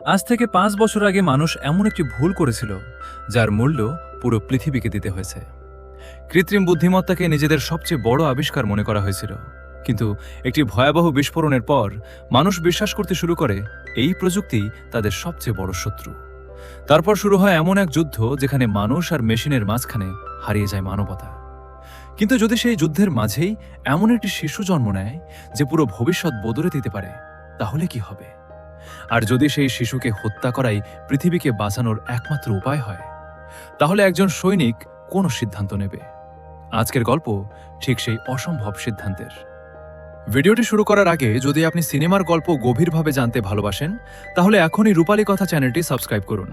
আজ থেকে 5 বছর আগে মানুষ এমন একটি ভুল করেছিল যার মূল্য পুরো পৃথিবীকে দিতে হয়েছে। কৃত্রিম বুদ্ধিমত্তাকে নিজেদের সবচেয়ে বড় আবিষ্কার মনে করা হয়েছিল, কিন্তু একটি ভয়াবহ বিস্ফোরণের পর মানুষ বিশ্বাস করতে শুরু করে এই প্রযুক্তি তাদের সবচেয়ে বড় শত্রু। তারপর শুরু হয় এমন এক যুদ্ধ যেখানে মানুষ আর মেশিনের মাঝখানে হারিয়ে যায় মানবতা। কিন্তু যদি সেই যুদ্ধের মাঝেই এমন একটি শিশু জন্ম নেয় যে পুরো ভবিষ্যৎ বদলে দিতে পারে, তাহলে কি হবে? আর যদি সেই শিশুকে হত্যা করাই পৃথিবীকে বাঁচানোর একমাত্র উপায় হয়, তাহলে একজন সৈনিক কোন সিদ্ধান্ত নেবে? আজকের গল্প ঠিক সেই অসম্ভব সিদ্ধান্তের। ভিডিওটি শুরু করার আগে যদি আপনি সিনেমার গল্প গভীরভাবে জানতে ভালোবাসেন, তাহলে এখনই রূপালী কথা চ্যানেলটি সাবস্ক্রাইব করুন।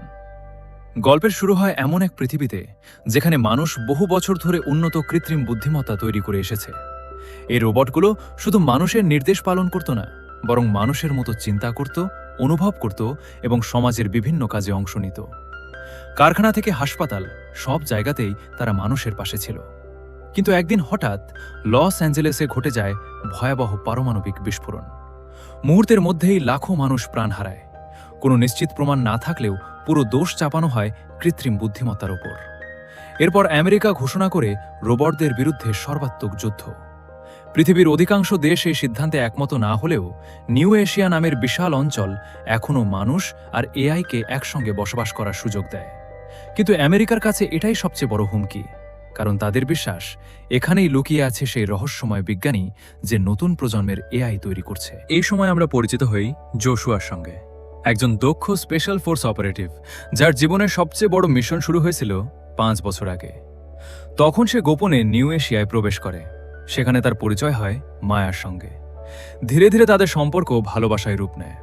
গল্পের শুরু হয় এমন এক পৃথিবীতে যেখানে মানুষ বহু বছর ধরে উন্নত কৃত্রিম বুদ্ধিমত্তা তৈরি করে এসেছে। এই রোবটগুলো শুধু মানুষের নির্দেশ পালন করত না, বরং মানুষের মতো চিন্তা করত, অনুভব করত এবং সমাজের বিভিন্ন কাজে অংশ নিত। কারখানা থেকে হাসপাতাল, সব জায়গাতেই তারা মানুষের পাশে ছিল। কিন্তু একদিন হঠাৎ লস অ্যাঞ্জেলেসে ঘটে যায় ভয়াবহ পারমাণবিক বিস্ফোরণ। মুহূর্তের মধ্যেই লাখো মানুষ প্রাণ হারায়। কোনো নিশ্চিত প্রমাণ না থাকলেও পুরো দোষ চাপানো হয় কৃত্রিম বুদ্ধিমত্তার ওপর। এরপর আমেরিকা ঘোষণা করে রোবটদের বিরুদ্ধে সর্বাত্মক যুদ্ধ। পৃথিবীর অধিকাংশ দেশ এই সিদ্ধান্তে একমত না হলেও নিউ এশিয়া নামের বিশাল অঞ্চল এখনও মানুষ আর এআইকে একসঙ্গে বসবাস করার সুযোগ দেয়। কিন্তু আমেরিকার কাছে এটাই সবচেয়ে বড় হুমকি, কারণ তাদের বিশ্বাস এখানেই লুকিয়ে আছে সেই রহস্যময় বিজ্ঞানী যে নতুন প্রজন্মের এআই তৈরি করছে। এই সময় আমরা পরিচিত হই জোশুয়ার সঙ্গে, একজন দক্ষ স্পেশাল ফোর্স অপারেটিভ যার জীবনের সবচেয়ে বড় মিশন শুরু হয়েছিল 5 বছর আগে। তখন সে গোপনে নিউ এশিয়ায় প্রবেশ করে। সেখানে তার পরিচয় হয় মায়ার সঙ্গে। ধীরে ধীরে তাদের সম্পর্ক ভালোবাসায় রূপ নেয়।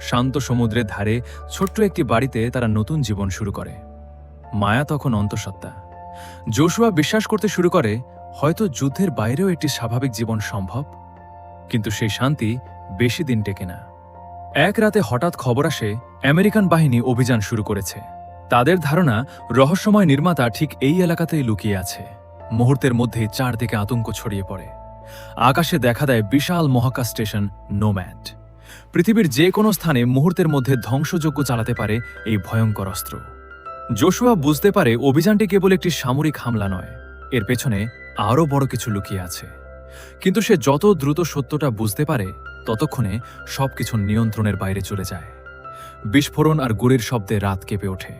শান্ত সমুদ্রের ধারে ছোট্ট একটি বাড়িতে তারা নতুন জীবন শুরু করে। মায়া তখন অন্তঃসত্ত্বা। জোশুয়া বিশ্বাস করতে শুরু করে হয়তো যুদ্ধের বাইরেও একটি স্বাভাবিক জীবন সম্ভব। কিন্তু সেই শান্তি বেশি দিন টেকে না। এক রাতে হঠাৎ খবর আসে আমেরিকান বাহিনী অভিযান শুরু করেছে। তাদের ধারণা রহস্যময় নির্মাতা ঠিক এই এলাকাতেই লুকিয়ে আছে। মুহূর্তের মধ্যেই চারদিকে আতঙ্ক ছড়িয়ে পড়ে। আকাশে দেখা দেয় বিশাল মহাকাশ স্টেশন নোম্যাড। পৃথিবীর যে কোনো স্থানে মুহূর্তের মধ্যে ধ্বংসযজ্ঞ চালাতে পারে এই ভয়ঙ্কর অস্ত্র। জোশুয়া বুঝতে পারে অভিযানটি কেবল একটি সামরিক হামলা নয়, এর পেছনে আরও বড় কিছু লুকিয়ে আছে। কিন্তু সে যত দ্রুত সত্যটা বুঝতে পারে, ততক্ষণে সবকিছু নিয়ন্ত্রণের বাইরে চলে যায়। বিস্ফোরণ আর গুলির শব্দে রাত কেঁপে ওঠে।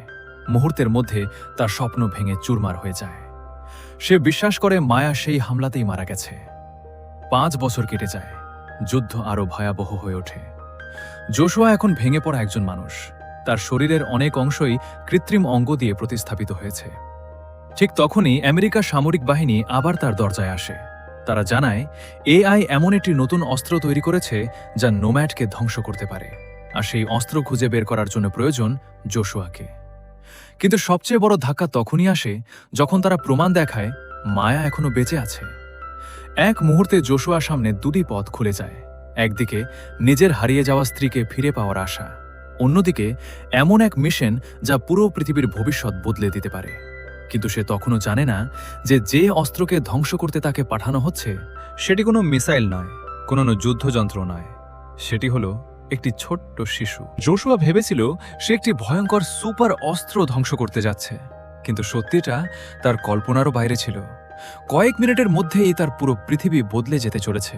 মুহূর্তের মধ্যে তার স্বপ্ন ভেঙে চুরমার হয়ে যায়। সে বিশ্বাস করে মায়া সেই হামলাতেই মারা গেছে। 5 বছর কেটে যায়। যুদ্ধ আরও ভয়াবহ হয়ে ওঠে। জোশুয়া এখন ভেঙে পড়া একজন মানুষ। তার শরীরের অনেক অংশই কৃত্রিম অঙ্গ দিয়ে প্রতিস্থাপিত হয়েছে। ঠিক তখনই আমেরিকার সামরিক বাহিনী আবার তার দরজায় আসে। তারা জানায় এআই এমন একটি নতুন অস্ত্র তৈরি করেছে যা নোম্যাডকে ধ্বংস করতে পারে, আর সেই অস্ত্র খুঁজে বের করার জন্য প্রয়োজন জোশুয়াকে। কিন্তু সবচেয়ে বড় ধাক্কা তখনই আসে যখন তারা প্রমাণ দেখায় মায়া এখনো বেঁচে আছে। এক মুহূর্তে জোশুয়ার সামনে দুটি পথ খুলে যায়। একদিকে নিজের হারিয়ে যাওয়া স্ত্রীকে ফিরে পাওয়ার আশা, অন্যদিকে এমন এক মিশন যা পুরো পৃথিবীর ভবিষ্যৎ বদলে দিতে পারে। কিন্তু সে তখনও জানে না যে অস্ত্রকে ধ্বংস করতে তাকে পাঠানো হচ্ছে সেটি কোনো মিসাইল নয়, কোনো যুদ্ধযন্ত্র নয়, সেটি হলো একটি ছোট্ট শিশু। জোশুয়া ভেবেছিল সে একটি ভয়ঙ্কর সুপার অস্ত্র ধ্বংস করতে যাচ্ছে, কিন্তু সত্যিটা তার কল্পনারও বাইরে ছিল। কয়েক মিনিটের মধ্যেই তার পুরো পৃথিবী বদলে যেতে চলেছে,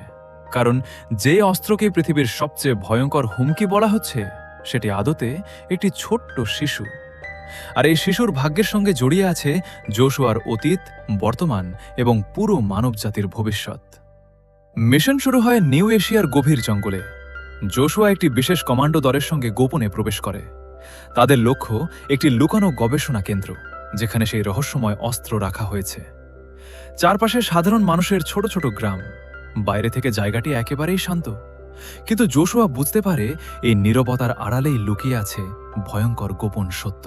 কারণ যে অস্ত্রকে পৃথিবীর সবচেয়ে ভয়ঙ্কর হুমকি বলা হচ্ছে সেটি আদতে একটি ছোট্ট শিশু। আর এই শিশুর ভাগ্যের সঙ্গে জড়িয়ে আছে জোশুয়ার অতীত, বর্তমান এবং পুরো মানবজাতির ভবিষ্যৎ। মিশন শুরু হয় নিউ এশিয়ার গভীর জঙ্গলে। জোশুয়া একটি বিশেষ কমান্ডো দলের সঙ্গে গোপনে প্রবেশ করে। তাদের লক্ষ্য একটি লুকানো গবেষণা কেন্দ্র, যেখানে সেই রহস্যময় অস্ত্র রাখা হয়েছে। চারপাশে সাধারণ মানুষের ছোট ছোট গ্রাম। বাইরে থেকে জায়গাটি একেবারেই শান্ত, কিন্তু জোশুয়া বুঝতে পারে এই নীরবতার আড়ালেই লুকিয়ে আছে ভয়ঙ্কর গোপন সত্য।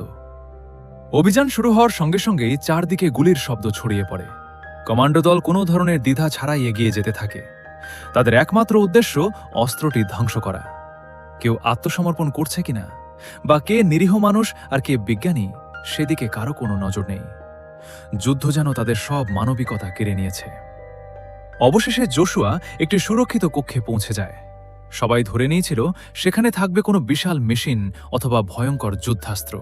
অভিযান শুরু হওয়ার সঙ্গে সঙ্গেই চারদিকে গুলির শব্দ ছড়িয়ে পড়ে। কমান্ডো দল কোনো ধরনের দ্বিধা ছাড়াই এগিয়ে যেতে থাকে। তাদের একমাত্র উদ্দেশ্য অস্ত্রটি ধ্বংস করা। কেউ আত্মসমর্পণ করছে কিনা, বা কে নিরীহ মানুষ আর কে বিজ্ঞানী, সেদিকে কারো কোনো নজর নেই। যুদ্ধ যেন তাদের সব মানবিকতা কেড়ে নিয়েছে। অবশেষে জোশুয়া একটি সুরক্ষিত কক্ষে পৌঁছে যায়। সবাই ধরে নিয়েছিল সেখানে থাকবে কোনো বিশাল মেশিন অথবা ভয়ঙ্কর যুদ্ধাস্ত্র।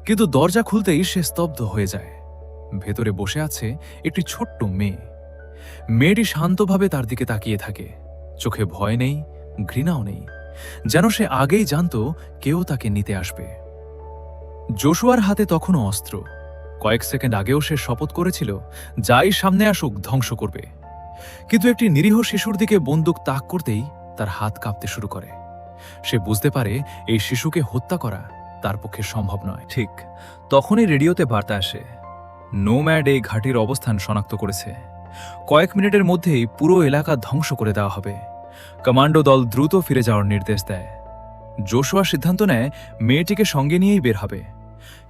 কিন্তু দরজা খুলতেই সে স্তব্ধ হয়ে যায়। ভেতরে বসে আছে একটি ছোট্ট মেয়ে। মেয়েটি শান্তভাবে তার দিকে তাকিয়ে থাকে। চোখে ভয় নেই, ঘৃণাও নেই, যেন সে আগেই জানত কেউ তাকে নিতে আসবে। জোশুয়ার হাতে তখনও অস্ত্র। কয়েক সেকেন্ড আগেও সে শপথ করেছিল যাই সামনে আসুক ধ্বংস করবে। কিন্তু একটি নিরীহ শিশুর দিকে বন্দুক তাক করতেই তার হাত কাঁপতে শুরু করে। সে বুঝতে পারে এই শিশুকে হত্যা করা তার পক্ষে সম্ভব নয়। ঠিক তখনই রেডিওতে বার্তা আসে, নোম্যাড এই ঘাঁটির অবস্থান শনাক্ত করেছে। কয়েক মিনিটের মধ্যেই পুরো এলাকা ধ্বংস করে দেওয়া হবে। কমান্ডো দল দ্রুত ফিরে যাওয়ার নির্দেশ দেয়। জোশুয়া সিদ্ধান্ত নেয় মেয়েটিকে সঙ্গে নিয়েই বের হবে।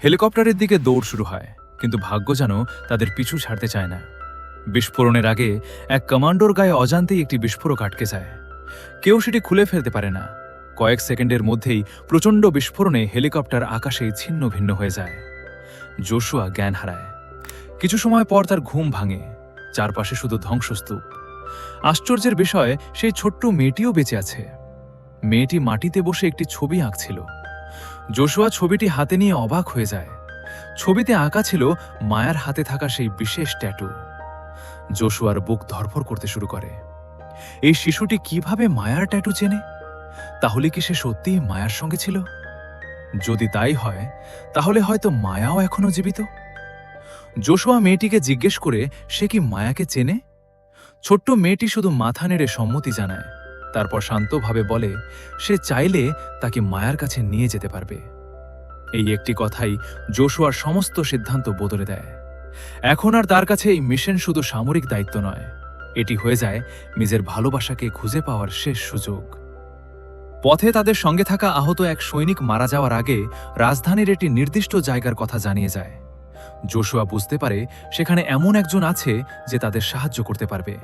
হেলিকপ্টারের দিকে দৌড় শুরু হয়, কিন্তু ভাগ্য যেন তাদের পিছু ছাড়তে চায় না। বিস্ফোরণের আগে এক কমান্ডোর গায়ে অজান্তেই একটি বিস্ফোরক আটকে যায়। কেউ সেটি খুলে ফেলতে পারে না। কয়েক সেকেন্ডের মধ্যেই প্রচণ্ড বিস্ফোরণে হেলিকপ্টার আকাশে ছিন্ন ভিন্ন হয়ে যায়। জোশুয়া জ্ঞান হারায়। কিছু সময় পর তার ঘুম ভাঙে। চারপাশে শুধু ধ্বংসস্তূপ। আশ্চর্যের বিষয়, সেই ছোট্ট মেয়েটিও বেঁচে আছে। মেয়েটি মাটিতে বসে একটি ছবি আঁকছিল। জোশুয়া ছবিটি হাতে নিয়ে অবাক হয়ে যায়। ছবিতে আঁকা ছিল মায়ার হাতে থাকা সেই বিশেষ ট্যাটু। জোশুয়ার বুক ধড়ফড় করতে শুরু করে। এই শিশুটি কিভাবে মায়ার ট্যাটু চেনে? তাহলে কি সে সত্যিই মায়ার সঙ্গে ছিল? যদি তাই হয়, তাহলে হয়তো মায়াও এখনো জীবিত। জোশুয়া মেয়েটিকে জিজ্ঞেস করে সে কি মায়াকে চেনে। ছোট্ট মেয়েটি শুধু মাথা নেড়ে সম্মতি জানায়। তারপর শান্তভাবে বলে সে চাইলে তাকে মায়ার কাছে নিয়ে যেতে পারবে। এই একটি কথাই জোশুয়ার সমস্ত সিদ্ধান্ত বদলে দেয়। এখন আর তার কাছে এই মিশন শুধু সামরিক দায়িত্ব নয়, এটি হয়ে যায় নিজের ভালোবাসাকে খুঁজে পাওয়ার শেষ সুযোগ। পথে তাদের সঙ্গে থাকা আহত এক সৈনিক মারা যাওয়ার আগে রাজধানীর একটি নির্দিষ্ট জায়গার কথা জানিয়ে যায়। জোশুয়া বুঝতে পারে সেখানে এমন একজন আছে যে তাদের সাহায্য করতে পারবে।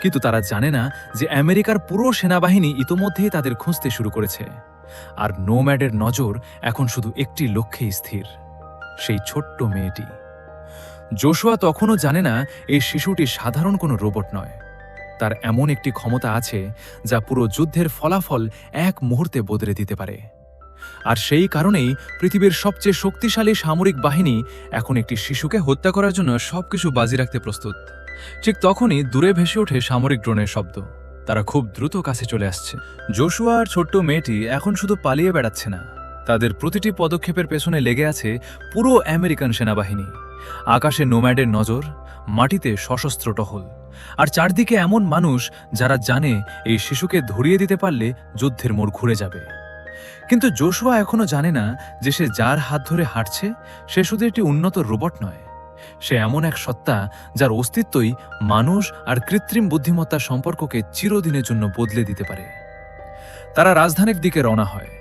কিন্তু তারা জানে না যে আমেরিকার পুরো সেনাবাহিনী ইতোমধ্যেই তাদের খুঁজতে শুরু করেছে। আর নোম্যাডের নজর এখন শুধু একটি লক্ষ্যেই স্থির, সেই ছোট্ট মেয়েটি। জোশুয়া তখনও জানে না এই শিশুটি সাধারণ কোনো রোবট নয়। তার এমন একটি ক্ষমতা আছে যা পুরো যুদ্ধের ফলাফল এক মুহূর্তে বদলে দিতে পারে। আর সেই কারণেই পৃথিবীর সবচেয়ে শক্তিশালী সামরিক বাহিনী এখন একটি শিশুকে হত্যা করার জন্য সবকিছু বাজি রাখতে প্রস্তুত। ঠিক তখনই দূরে ভেসে ওঠে সামরিক ড্রোনের শব্দ। তারা খুব দ্রুত কাছে চলে আসছে। জোশুয়া আর ছোট্ট মেয়েটি এখন শুধু পালিয়ে বেড়াচ্ছে না, তাদের প্রতিটি পদক্ষেপের পেছনে লেগে আছে পুরো আমেরিকান সেনাবাহিনী। আকাশে নোম্যাডের নজর, মাটিতে সশস্ত্র টহল, আর চারদিকে এমন মানুষ যারা জানে এই শিশুকে ধরিয়ে দিতে পারলে যুদ্ধের মোড় ঘুরে যাবে। কিন্তু জোশুয়া এখনো জানে না যে সে যার হাত ধরে হাঁটছে সে শুধু একটি উন্নত রোবট নয়, সে এমন এক সত্তা যার অস্তিত্বই মানুষ আর কৃত্রিম বুদ্ধিমত্তার সম্পর্ককে চিরদিনের জন্য বদলে দিতে পারে। তারা রাজধানীর দিকে রওনা হয়।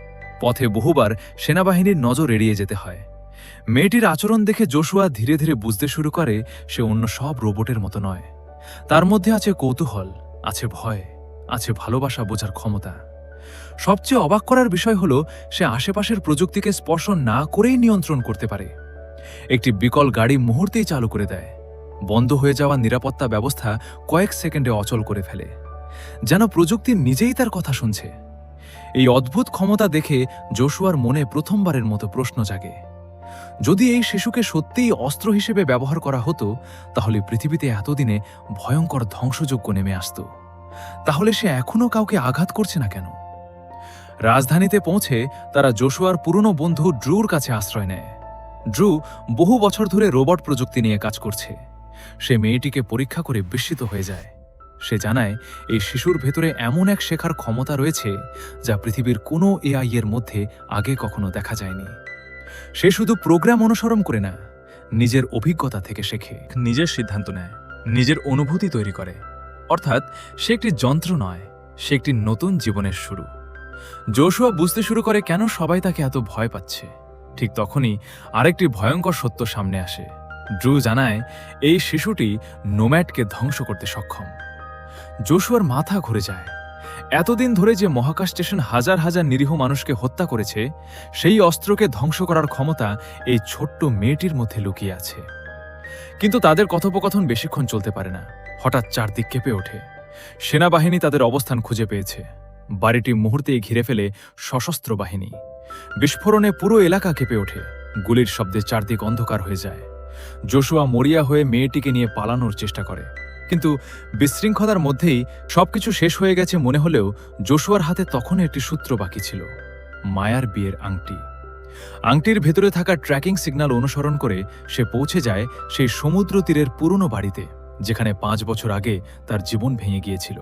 পথে বহুবার সেনাবাহিনীর নজর এড়িয়ে যেতে হয়। মেয়েটির আচরণ দেখে জোশুয়া ধীরে ধীরে বুঝতে শুরু করে সে অন্য সব রোবটের মতো নয়। তার মধ্যে আছে কৌতূহল, আছে ভয়, আছে ভালোবাসা বোঝার ক্ষমতা। সবচেয়ে অবাক করার বিষয় হলো সে আশেপাশের প্রযুক্তিকে স্পর্শ না করেই নিয়ন্ত্রণ করতে পারে। একটি বিকল গাড়ি মুহূর্তেই চালু করে দেয়। বন্ধ হয়ে যাওয়া নিরাপত্তা ব্যবস্থা কয়েক সেকেন্ডে অচল করে ফেলে, যেন প্রযুক্তি নিজেই তার কথা শুনছে। এই অদ্ভুত ক্ষমতা দেখে জোশুয়ার মনে প্রথমবারের মতো প্রশ্ন জাগে, যদি এই শিশুকে সত্যিই অস্ত্র হিসেবে ব্যবহার করা হতো তাহলে পৃথিবীতে এতদিনে ভয়ঙ্কর ধ্বংসযজ্ঞ নেমে আসত। তাহলে সে এখনো কাউকে আঘাত করছে না কেন? রাজধানীতে পৌঁছে তারা জোশুয়ার পুরনো বন্ধু ড্রুর কাছে আশ্রয় নেয়। ড্রু বহু বছর ধরে রোবট প্রযুক্তি নিয়ে কাজ করছে। সে মেয়েটিকে পরীক্ষা করে বিস্মিত হয়ে যায়। সে জানায় এই শিশুর ভেতরে এমন এক শেখার ক্ষমতা রয়েছে যা পৃথিবীর কোনো এআই এর মধ্যে আগে কখনো দেখা যায়নি। সে শুধু প্রোগ্রাম অনুসরণ করে না, নিজের অভিজ্ঞতা থেকে শেখে, নিজের সিদ্ধান্ত নেয়, নিজের অনুভূতি তৈরি করে। অর্থাৎ সে একটি যন্ত্র নয়, সে একটি নতুন জীবনের শুরু। জোশুয়া বুঝতে শুরু করে কেন সবাই তাকে এত ভয় পাচ্ছে। ঠিক তখনই আরেকটি ভয়ঙ্কর সত্য সামনে আসে। ড্রু জানায় এই শিশুটি নোম্যাডকে ধ্বংস করতে সক্ষম। জোশুয়ার মাথা ঘুরে যায়। এতদিন ধরে যে মহাকাশ স্টেশন হাজার হাজার নিরীহ মানুষকে হত্যা করেছে, সেই অস্ত্রকে ধ্বংস করার ক্ষমতা এই ছোট্ট মেয়েটির মধ্যে লুকিয়ে আছে। কিন্তু তাদের কথোপকথন বেশিক্ষণ চলতে পারে না। হঠাৎ চারদিক কেঁপে ওঠে। সেনাবাহিনী তাদের অবস্থান খুঁজে পেয়েছে। বাড়িটি মুহূর্তেই ঘিরে ফেলে সশস্ত্র বাহিনী। বিস্ফোরণে পুরো এলাকা কেঁপে ওঠে, গুলির শব্দে চারদিক অন্ধকার হয়ে যায়। জোশুয়া মরিয়া হয়ে মেয়েটিকে নিয়ে পালানোর চেষ্টা করে, কিন্তু বিশৃঙ্খলার মধ্যেই সবকিছু শেষ হয়ে গেছে মনে হলেও জোশুয়ার হাতে তখনও একটি সূত্র বাকি ছিল, মায়ার বিয়ের আংটি। আংটির ভেতরে থাকা ট্র্যাকিং সিগন্যাল অনুসরণ করে সে পৌঁছে যায় সেই সমুদ্র তীরের পুরনো বাড়িতে, যেখানে 5 বছর আগে তার জীবন ভেঙে গিয়েছিল।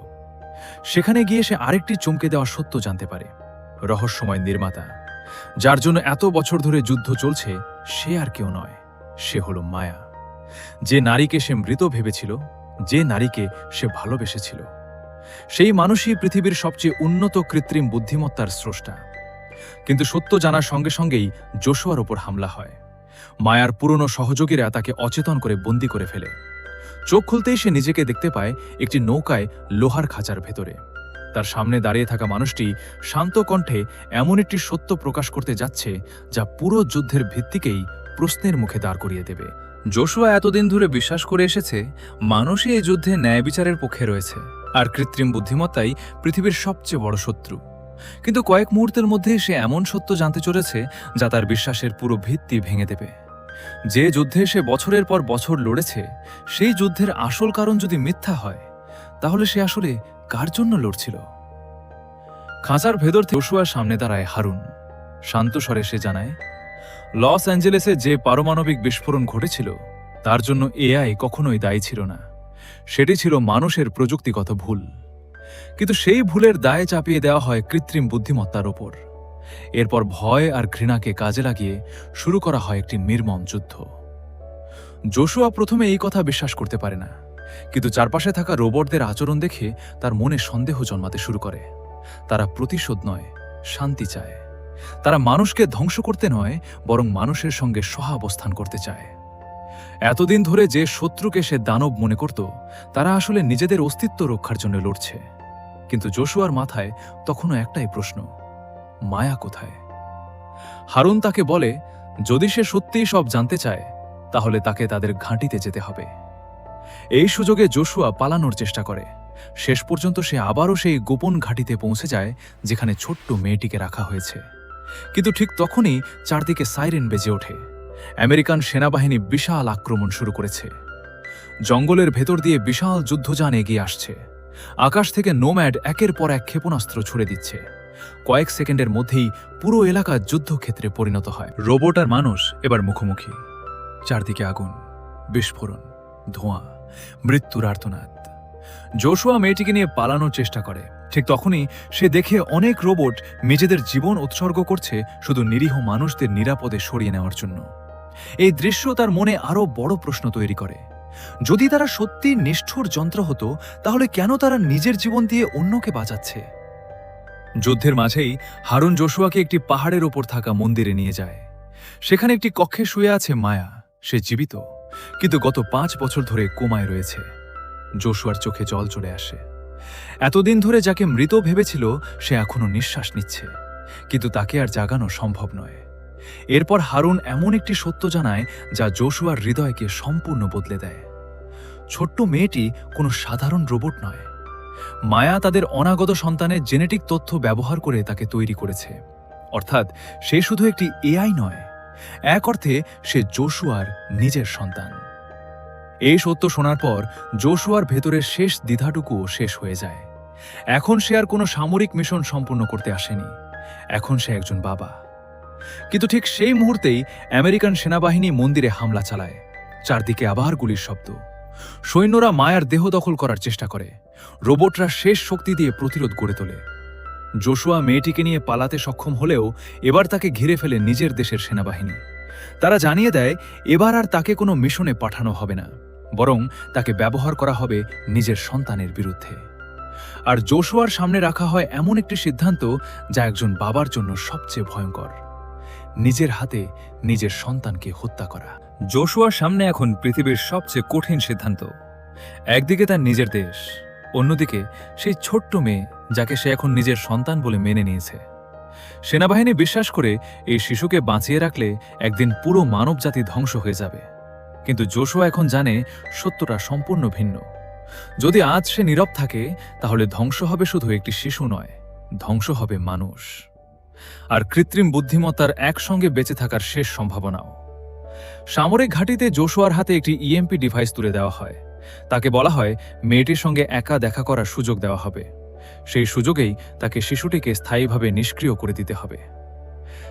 সেখানে গিয়ে সে আরেকটি চমকে দেওয়া সত্য জানতে পারে। রহস্যময় নির্মাতা, যার জন্য এত বছর ধরে যুদ্ধ চলছে, সে আর কেউ নয়, সে হলো মায়া। যে নারীকে সে মৃত ভেবেছিল, যে নারীকে সে ভালোবেসেছিল, সেই মানুষই পৃথিবীর সবচেয়ে উন্নত কৃত্রিম বুদ্ধিমত্তার স্রষ্টা। কিন্তু সত্য জানার সঙ্গে সঙ্গেই জোশুয়ার ওপর হামলা হয়। মায়ার পুরনো সহযোগীরা তাকে অচেতন করে বন্দী করে ফেলে। চোখ খুলতেই সে নিজেকে দেখতে পায় একটি নৌকায় লোহার খাঁচার ভেতরে। তার সামনে দাঁড়িয়ে থাকা মানুষটি শান্ত কণ্ঠে এমন একটি সত্য প্রকাশ করতে যাচ্ছে যা পুরো যুদ্ধের ভিত্তিকেই প্রশ্নের মুখে দাঁড় করিয়ে দেবে। জোশুয়া এতদিন ধরে বিশ্বাস করে এসেছে মানুষই এই যুদ্ধে ন্যায় বিচারের পক্ষে রয়েছে, আর কৃত্রিম বুদ্ধিমত্তাই পৃথিবীর সবচেয়ে বড় শত্রু। কিন্তু কয়েক মুহূর্তের মধ্যেই সে এমন সত্য জানতে চলেছে যা তার বিশ্বাসের পুরো ভিত্তি ভেঙে দেবে। যে যুদ্ধে সে বছরের পর বছর লড়েছে, সেই যুদ্ধের আসল কারণ যদি মিথ্যা হয়, তাহলে সে আসলে কার জন্য লড়ছিল? খাঁচার ভেতর থেকে জোশুয়ার সামনে দাঁড়ায় হারুন। শান্ত স্বরে সে জানায়, লস অ্যাঞ্জেলেসে যে পারমাণবিক বিস্ফোরণ ঘটেছিল, তার জন্য এআই কখনোই দায়ী ছিল না। সেটি ছিল মানুষের প্রযুক্তিগত ভুল। কিন্তু সেই ভুলের দায় চাপিয়ে দেওয়া হয় কৃত্রিম বুদ্ধিমত্তার ওপর। এরপর ভয় আর ঘৃণাকে কাজে লাগিয়ে শুরু করা হয় একটি নির্মম যুদ্ধ। জোশুয়া প্রথমে এই কথা বিশ্বাস করতে পারে না, কিন্তু চারপাশে থাকা রোবটদের আচরণ দেখে তার মনে সন্দেহ জন্মাতে শুরু করে। তারা প্রতিশোধ নয়, শান্তি চায়। তারা মানুষকে ধ্বংস করতে নয়, বরং মানুষের সঙ্গে সহাবস্থান করতে চায়। এতদিন ধরে যে শত্রুকে সে দানব মনে করত, তারা আসলে নিজেদের অস্তিত্ব রক্ষার জন্য লড়ছে। কিন্তু জোশুয়ার মাথায় তখনও একটাই প্রশ্ন, মায়া কোথায়? হারুন তাকে বলে, যদি সে সত্যিই সব জানতে চায়, তাহলে তাকে তাদের ঘাঁটিতে যেতে হবে। এই সুযোগে জোশুয়া পালানোর চেষ্টা করে। শেষ পর্যন্ত সে আবারও সেই গোপন ঘাঁটিতে পৌঁছে যায় যেখানে ছোট্ট মেয়েটিকে রাখা হয়েছে। কিন্তু ঠিক তখনই চারদিকে সাইরেন বেজে ওঠে। আমেরিকান সেনাবাহিনী বিশাল আক্রমণ শুরু করেছে। জঙ্গলের ভেতর দিয়ে বিশাল যুদ্ধযান এগিয়ে আসছে। আকাশ থেকে নোম্যাড একের পর এক ক্ষেপণাস্ত্র ছুড়ে দিচ্ছে। কয়েক সেকেন্ডের মধ্যেই পুরো এলাকা যুদ্ধক্ষেত্রে পরিণত হয়। রোবট আর মানুষ এবার মুখোমুখি। চারদিকে আগুন, বিস্ফোরণ, ধোঁয়া, মৃত্যুর আর্তনাদ। জোশুয়া মেয়েটিকে নিয়ে পালানোর চেষ্টা করে। ঠিক তখনই সে দেখে অনেক রোবট নিজেদের জীবন উৎসর্গ করছে শুধু নিরীহ মানুষদের নিরাপদে সরিয়ে নেওয়ার জন্য। এই দৃশ্য তার মনে আরো বড় প্রশ্ন তৈরি করে। যদি তারা সত্যি নিষ্ঠুর যন্ত্র হতো, তাহলে কেন তারা নিজের জীবন দিয়ে অন্যকে বাঁচাচ্ছে? যুদ্ধের মাঝেই হারুন জোশুয়াকে একটি পাহাড়ের ওপর থাকা মন্দিরে নিয়ে যায়। সেখানে একটি কক্ষে শুয়ে আছে মায়া। সে জীবিত, কিন্তু গত 5 বছর ধরে কোমায় রয়েছে। জোশুয়ার চোখে জল চলে আসে। এতদিন ধরে যাকে মৃত ভেবেছিল, সে এখনো নিঃশ্বাস নিচ্ছে, কিন্তু তাকে আর জাগানো সম্ভব নয়। এরপর হারুন এমন একটি সত্য জানায় যা জোশুয়ার হৃদয়কে সম্পূর্ণ বদলে দেয়। ছোট্ট মেয়েটি কোনো সাধারণ রোবট নয়। মায়া তাদের অনাগত সন্তানের জেনেটিক তথ্য ব্যবহার করে তাকে তৈরি করেছে। অর্থাৎ সে শুধু একটি এআই নয়, এক অর্থে সে জোশুয়ার নিজের সন্তান। এই সত্য শোনার পর জোশুয়ার ভেতরের শেষ দ্বিধাটুকুও শেষ হয়ে যায়। এখন সে আর কোনো সামরিক মিশন সম্পূর্ণ করতে আসেনি, এখন সে একজন বাবা। কিন্তু ঠিক সেই মুহূর্তেই আমেরিকান সেনাবাহিনী মন্দিরে হামলা চালায়। চারদিকে আবার গুলির শব্দ। সৈন্যরা মায়ার দেহ দখল করার চেষ্টা করে। রোবটরা শেষ শক্তি দিয়ে প্রতিরোধ গড়ে তোলে। জোশুয়া মেয়েটিকে নিয়ে পালাতে সক্ষম হলেও এবার তাকে ঘিরে ফেলে নিজের দেশের সেনাবাহিনী। তারা জানিয়ে দেয় এবার আর তাকে কোনো মিশনে পাঠানো হবে না, বরং তাকে ব্যবহার করা হবে নিজের সন্তানের বিরুদ্ধে। আর জোশুয়ার সামনে রাখা হয় এমন একটি সিদ্ধান্ত যা একজন বাবার জন্য সবচেয়ে ভয়ঙ্কর: নিজের হাতে নিজের সন্তানকে হত্যা করা। জোশুয়ার সামনে এখন পৃথিবীর সবচেয়ে কঠিন সিদ্ধান্ত। একদিকে তার নিজের দেশ, অন্যদিকে সেই ছোট্ট মেয়ে যাকে সে এখন নিজের সন্তান বলে মেনে নিয়েছে। সেনাবাহিনী বিশ্বাস করে এই শিশুকে বাঁচিয়ে রাখলে একদিন পুরো মানবজাতি ধ্বংস হয়ে যাবে। কিন্তু জোশুয়া এখন জানে সত্যটা সম্পূর্ণ ভিন্ন। যদি আজ সে নীরব থাকে, তাহলে ধ্বংস হবে শুধু একটি শিশু নয়, ধ্বংস হবে মানুষ, আর কৃত্রিম বুদ্ধিমত্তার একসঙ্গে বেঁচে থাকার শেষ সম্ভাবনাও। সামরিক ঘাঁটিতে জোশুয়ার হাতে একটি ইএমপি ডিভাইস তুলে দেওয়া হয়। তাকে বলা হয় মেয়েটির সঙ্গে একা দেখা করার সুযোগ দেওয়া হবে। সেই সুযোগেই তাকে শিশুটিকে স্থায়ীভাবে নিষ্ক্রিয় করে দিতে হবে।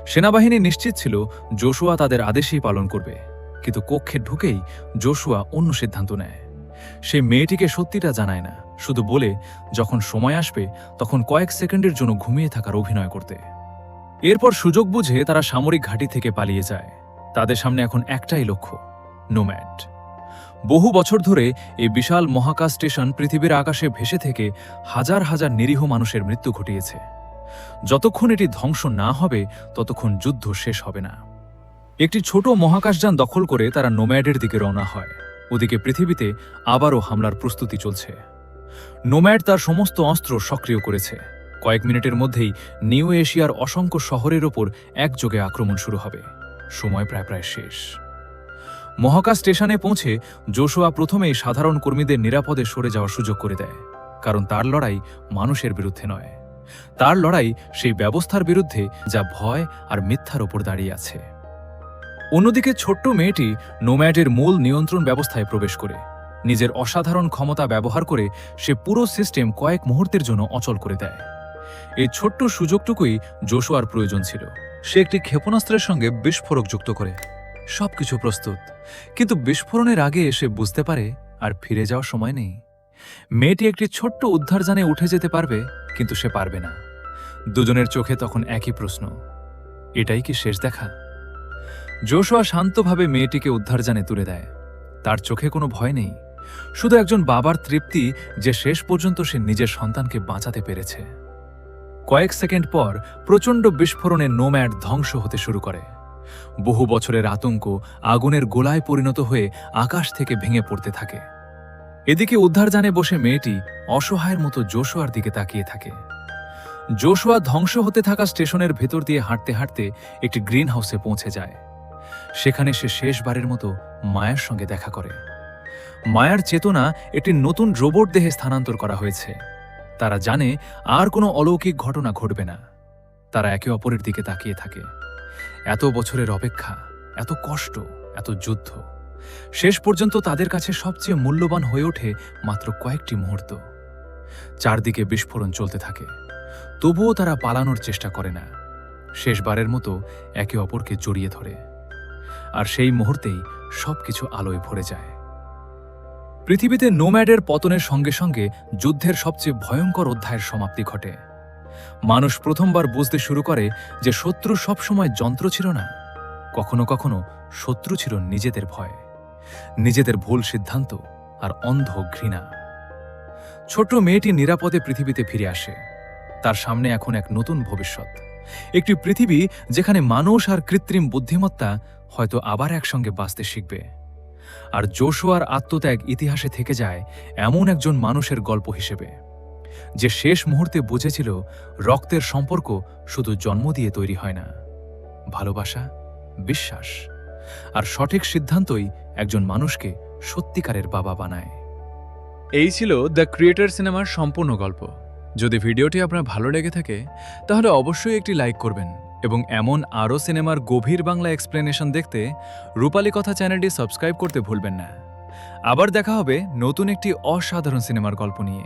সেনাবাহিনী নিশ্চিত ছিল জোশুয়া তাদের আদেশই পালন করবে, কিন্তু কক্ষে ঢুকেই জোশুয়া অন্য সিদ্ধান্ত নেয়। সে মেয়েটিকে সত্যিটা জানায় না, শুধু বলে যখন সময় আসবে তখন কয়েক সেকেন্ডের জন্য ঘুমিয়ে থাকার অভিনয় করতে। এরপর সুযোগ বুঝে তারা সামরিক ঘাঁটি থেকে পালিয়ে যায়। তাদের সামনে এখন একটাই লক্ষ্য, নোম্যাড। বহু বছর ধরে এই বিশাল মহাকাশ স্টেশন পৃথিবীর আকাশে ভেসে থেকে হাজার হাজার নিরীহ মানুষের মৃত্যু ঘটিয়েছে। যতক্ষণ এটি ধ্বংস না হবে ততক্ষণ যুদ্ধ শেষ হবে না। একটি ছোট মহাকাশযান দখল করে তারা নোম্যাডের দিকে রওনা হয়। ওদিকে পৃথিবীতে আবারও হামলার প্রস্তুতি চলছে। নোম্যাড তার সমস্ত অস্ত্র সক্রিয় করেছে। কয়েক মিনিটের মধ্যেই নিউ এশিয়ার অসংখ্য শহরের ওপর একযোগে আক্রমণ শুরু হবে। সময় প্রায় শেষ। মহাকাশ স্টেশনে পৌঁছে জোশুয়া প্রথমেই সাধারণ কর্মীদের নিরাপদে সরে যাওয়ার সুযোগ করে দেয়, কারণ তার লড়াই মানুষের বিরুদ্ধে নয়, তার লড়াই সেই ব্যবস্থার বিরুদ্ধে যা ভয় আর মিথ্যার ওপর দাঁড়িয়ে আছে। অন্যদিকে ছোট্ট মেয়েটি নোম্যাডের মূল নিয়ন্ত্রণ ব্যবস্থায় প্রবেশ করে। নিজের অসাধারণ ক্ষমতা ব্যবহার করে সে পুরো সিস্টেম কয়েক মুহূর্তের জন্য অচল করে দেয়। এই ছোট্ট সুযোগটুকুই জোশুয়ার প্রয়োজন ছিল। সে একটি ক্ষেপণাস্ত্রের সঙ্গে বিস্ফোরক যুক্ত করে। সবকিছু প্রস্তুত, কিন্তু বিস্ফোরণের আগে সে বুঝতে পারে আর ফিরে যাওয়ার সময় নেই। মেয়েটি একটি ছোট্ট উদ্ধারযানে উঠে যেতে পারবে, কিন্তু সে পারবে না। দুজনের চোখে তখন একই প্রশ্ন, এটাই কি শেষ দেখা? জোশুয়া শান্তভাবে মেয়েটিকে উদ্ধারযানে তুলে দেয়। তার চোখে কোনো ভয় নেই, শুধু একজন বাবার তৃপ্তি যে শেষ পর্যন্ত সে নিজের সন্তানকে বাঁচাতে পেরেছে। কয়েক সেকেন্ড পর প্রচণ্ড বিস্ফোরণে নোম্যাড ধ্বংস হতে শুরু করে। বহু বছরের আতঙ্ক আগুনের গোলায় পরিণত হয়ে আকাশ থেকে ভেঙে পড়তে থাকে। এদিকে উদ্ধারযানে বসে মেয়েটি অসহায়ের মতো জোশুয়ার দিকে তাকিয়ে থাকে। জোশুয়া ধ্বংস হতে থাকা স্টেশনের ভেতর দিয়ে হাঁটতে হাঁটতে একটি গ্রিন হাউসে পৌঁছে যায়। সেখানে সে শেষবারের মতো মায়ের সঙ্গে দেখা করে। মায়ার চেতনা একটি নতুন রোবট দেহে স্থানান্তর করা হয়েছে। তারা জানে আর কোনো অলৌকিক ঘটনা ঘটবে না। তারা একে অপরের দিকে তাকিয়ে থাকে। এত বছরের অপেক্ষা, এত কষ্ট, এত যুদ্ধ, শেষ পর্যন্ত তাদের কাছে সবচেয়ে মূল্যবান হয়ে ওঠে মাত্র কয়েকটি মুহূর্ত। চারদিকে বিস্ফোরণ চলতে থাকে, তবুও তারা পালানোর চেষ্টা করে না। শেষবারের মতো একে অপরকে জড়িয়ে ধরে। আর সেই মুহূর্তেই সবকিছু আলোয় ভরে যায়। পৃথিবীতে নোম্যাডের পতনের সঙ্গে সঙ্গে যুদ্ধের সবচেয়ে ভয়ঙ্কর অধ্যায়ের সমাপ্তি ঘটে। মানুষ প্রথমবার বুঝতে শুরু করে যে শত্রু সবসময় যন্ত্র ছিল না, কখনো কখনো শত্রু ছিল নিজেদের ভয়, নিজেদের ভুল সিদ্ধান্ত আর অন্ধ ঘৃণা। ছোট্ট মেয়েটি নিরাপদে পৃথিবীতে ফিরে আসে। তার সামনে এখন এক নতুন ভবিষ্যৎ, একটি পৃথিবী যেখানে মানুষ আর কৃত্রিম বুদ্ধিমত্তা হয়তো আবার একসঙ্গে বাঁচতে শিখবে। আর জোশুয়ার আত্মত্যাগ ইতিহাসে থেকে যায় এমন একজন মানুষের গল্প হিসেবে, যে শেষ মুহূর্তে বুঝেছিল রক্তের সম্পর্ক শুধু জন্ম দিয়ে তৈরি হয় না, ভালোবাসা, বিশ্বাস আর সঠিক সিদ্ধান্তই একজন মানুষকে সত্যিকারের বাবা বানায়। এই ছিল দ্য ক্রিয়েটর সিনেমার সম্পূর্ণ গল্প। যদি ভিডিওটি আপনার ভালো লেগে থাকে তাহলে অবশ্যই একটি লাইক করবেন এবং এমন আরও সিনেমার গভীর বাংলা এক্সপ্লেনেশন দেখতে রূপালী কথা চ্যানেলটি সাবস্ক্রাইব করতে ভুলবেন না। আবার দেখা হবে নতুন একটি অসাধারণ সিনেমার গল্প নিয়ে।